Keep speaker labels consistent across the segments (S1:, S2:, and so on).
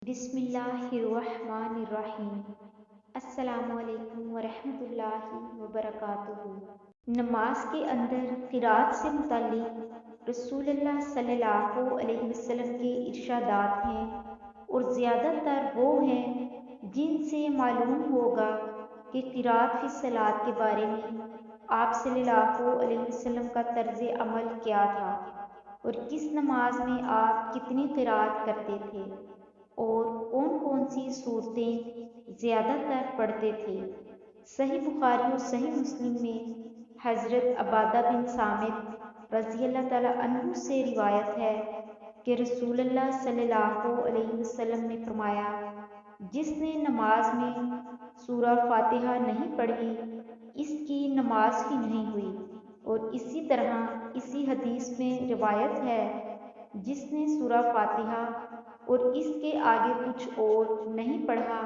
S1: بسم اللہ الرحمن الرحیم۔ السلام علیکم ورحمۃ اللہ وبرکاتہ۔ نماز کے اندر قرات سے متعلق رسول اللہ صلی اللہ علیہ وسلم کے ارشادات ہیں، اور زیادہ تر وہ ہیں جن سے معلوم ہوگا کہ قرات فی الصلاۃ کے بارے میں آپ صلی اللہ علیہ وسلم کا طرز عمل کیا تھا، اور کس نماز میں آپ کتنی قرات کرتے تھے، اور کون کون سی صورتیں زیادہ تر پڑھتے تھے۔ صحیح بخاری اور صحیح مسلم میں حضرت عبادہ بن صامت رضی اللہ تعالیٰ عنہ سے روایت ہے کہ رسول اللہ صلی اللہ علیہ وسلم نے فرمایا، جس نے نماز میں سورہ فاتحہ نہیں پڑھی اس کی نماز ہی نہیں ہوئی، اور اسی طرح اسی حدیث میں روایت ہے، جس نے سورہ فاتحہ اور اس کے آگے کچھ اور نہیں پڑھا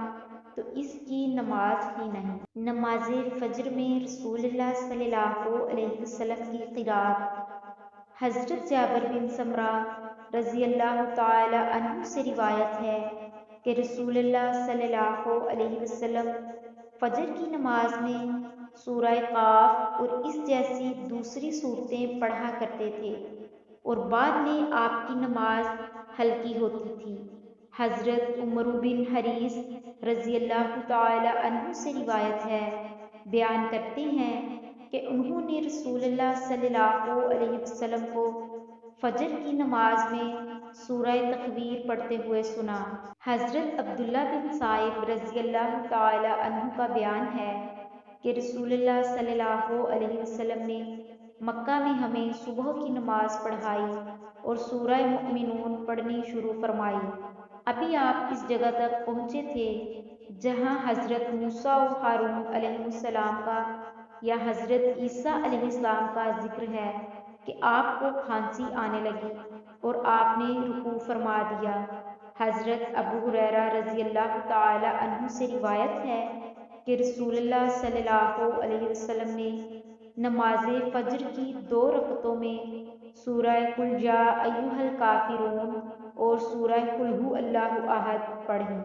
S1: تو اس کی نماز ہی نہیں۔ نماز فجر میں رسول اللہ صلی اللہ علیہ وسلم کی قرات حضرت جابر بن سمرہ رضی اللہ تعالی عنہ سے روایت ہے کہ رسول اللہ صلی اللہ علیہ وسلم فجر کی نماز میں سورہ قاف اور اس جیسی دوسری صورتیں پڑھا کرتے تھے، اور بعد میں آپ کی نماز ہلکی ہوتی تھی۔ حضرت عمر بن حریث رضی اللہ تعالی عنہ سے روایت ہے، بیان کرتے ہیں کہ انہوں نے رسول اللہ صلی اللہ علیہ وسلم کو فجر کی نماز میں سورہ تکویر پڑھتے ہوئے سنا۔ حضرت عبداللہ بن صائب رضی اللہ تعالی عنہ کا بیان ہے کہ رسول اللہ صلی اللہ علیہ وسلم نے مکہ میں ہمیں صبح کی نماز پڑھائی اور سورہ مؤمنون پڑھنی شروع فرمائی۔ ابھی آپ اس جگہ تک پہنچے تھے جہاں حضرت موسیٰ و ہارون علیہ السلام کا یا حضرت عیسیٰ علیہ السلام کا ذکر ہے کہ آپ کو کھانسی آنے لگی اور آپ نے رکوع فرما دیا۔ حضرت ابو ہریرہ رضی اللہ تعالی عنہ سے روایت ہے کہ رسول اللہ صلی اللہ علیہ وسلم نے نماز فجر کی 2 رکعتوں میں سورہ قل یا ایھا الکافرون اور سورہ قل ھو اللہ احد پڑھی۔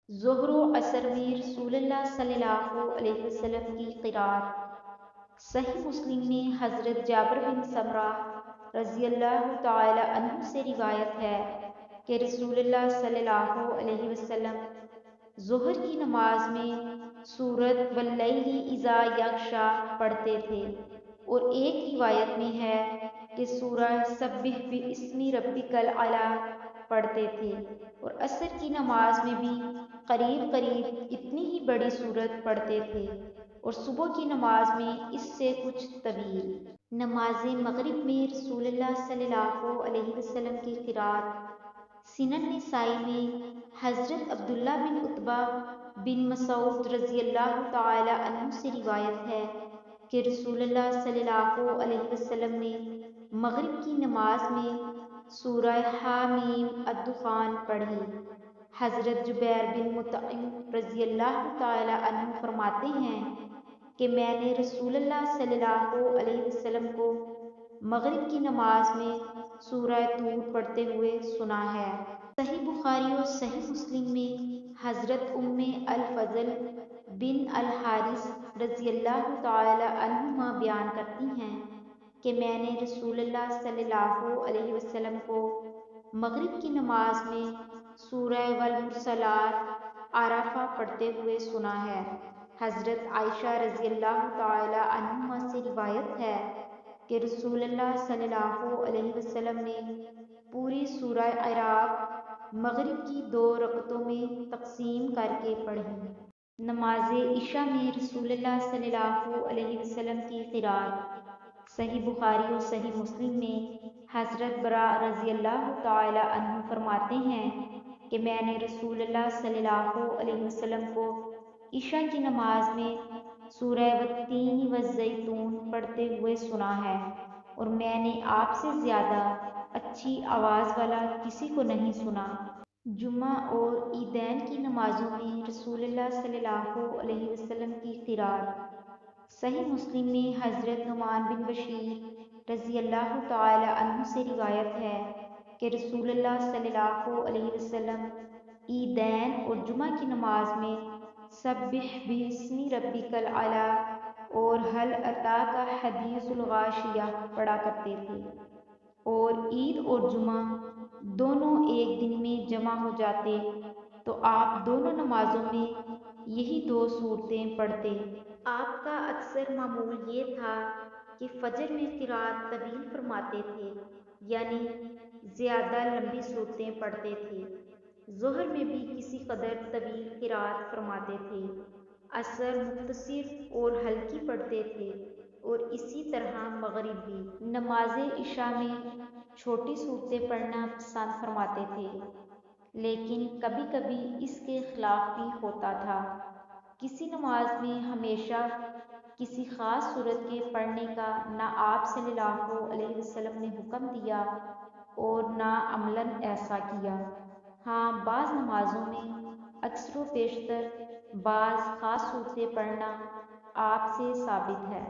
S1: ظہر و عصر میں رسول اللہ صلی اللہ علیہ وسلم کی قرات صحیح مسلم میں حضرت جابر بن سمرہ رضی اللہ تعالی عنہ سے روایت ہے کہ رسول اللہ صلی اللہ علیہ وسلم ظہر کی نماز میں سورۃ واللیل اذا یغشی پڑھتے تھے، اور ایک روایت میں ہے کہ سورہ سبح باسم ربک الاعلی پڑھتے تھے، اور عصر کی نماز میں بھی قریب قریب اتنی ہی بڑی سورت پڑھتے تھے، اور صبح کی نماز میں اس سے کچھ طویل۔ نماز مغرب میں رسول اللہ صلی اللہ علیہ وسلم کی قرات سنن نسائی میں حضرت عبداللہ بن عتبہ بن مسعود رضی اللہ تعالی عنہ سے روایت ہے کہ رسول اللہ صلی اللہ علیہ وسلم نے مغرب کی نماز میں سورہ حامیم الدخان پڑھی۔ حضرت جبیر بن مطعم رضی اللہ تعالی عنہ فرماتے ہیں کہ میں نے رسول اللہ صلی اللہ علیہ وسلم کو مغرب کی نماز میں سورہ طور پڑھتے ہوئے سنا ہے۔ صحیح بخاری اور صحیح مسلم میں حضرت ام الفضل بن الحارث رضی اللہ تعالی عنہما بیان کرتی ہیں کہ میں نے رسول اللہ صلی اللہ علیہ وسلم کو مغرب کی نماز میں سورہ والمرسلات عرافہ پڑھتے ہوئے سنا ہے۔ حضرت عائشہ رضی اللہ تعالی عنہما سے روایت ہے کہ رسول اللہ صلی اللہ علیہ وسلم نے پوری سورہ اعراف مغرب کی 2 رکعتوں میں تقسیم کر کے پڑھی۔ نماز عشاء میں رسول اللہ صلی اللہ علیہ وسلم کی قرات صحیح بخاری اور صحیح مسلم میں حضرت براء رضی اللہ تعالی عنہ فرماتے ہیں کہ میں نے رسول اللہ صلی اللہ علیہ وسلم کو عشاء کی نماز میں سورہ والتین والزیتون پڑھتے ہوئے سنا ہے، اور میں نے آپ سے زیادہ اچھی آواز والا کسی کو نہیں سنا۔ جمعہ اور عیدین کی نمازوں میں رسول اللہ صلی اللہ علیہ وسلم کی قرات صحیح مسلم میں حضرت نعمان بن بشیر رضی اللہ تعالی عنہ سے روایت ہے کہ رسول اللہ صلی اللہ علیہ وسلم عیدین اور جمعہ کی نماز میں سبح بِاسْمِ ربک الاعلیٰ اور حل اتاک حدیث الغاشیہ پڑھا کرتے تھے، اور عید اور جمعہ دونوں ایک دن میں جمع ہو جاتے تو آپ دونوں نمازوں میں یہی دو صورتیں پڑھتے۔ آپ کا اکثر معمول یہ تھا کہ فجر میں قرأت طویل فرماتے تھے، یعنی زیادہ لمبی صورتیں پڑھتے تھے۔ ظہر میں بھی کسی قدر طویل قرأت فرماتے تھے، عصر مختصر اور ہلکی پڑھتے تھے، اور اسی طرح مغرب بھی۔ نماز عشاء میں چھوٹی صورتیں پڑھنا پسند فرماتے تھے، لیکن کبھی کبھی اس کے خلاف بھی ہوتا تھا۔ کسی نماز میں ہمیشہ کسی خاص صورت کے پڑھنے کا نہ آپ صلی اللہ علیہ وسلم نے حکم دیا اور نہ عملاً ایسا کیا۔ ہاں، بعض نمازوں میں اکثر و بیشتر بعض خاص صورتیں پڑھنا آپ سے ثابت ہے۔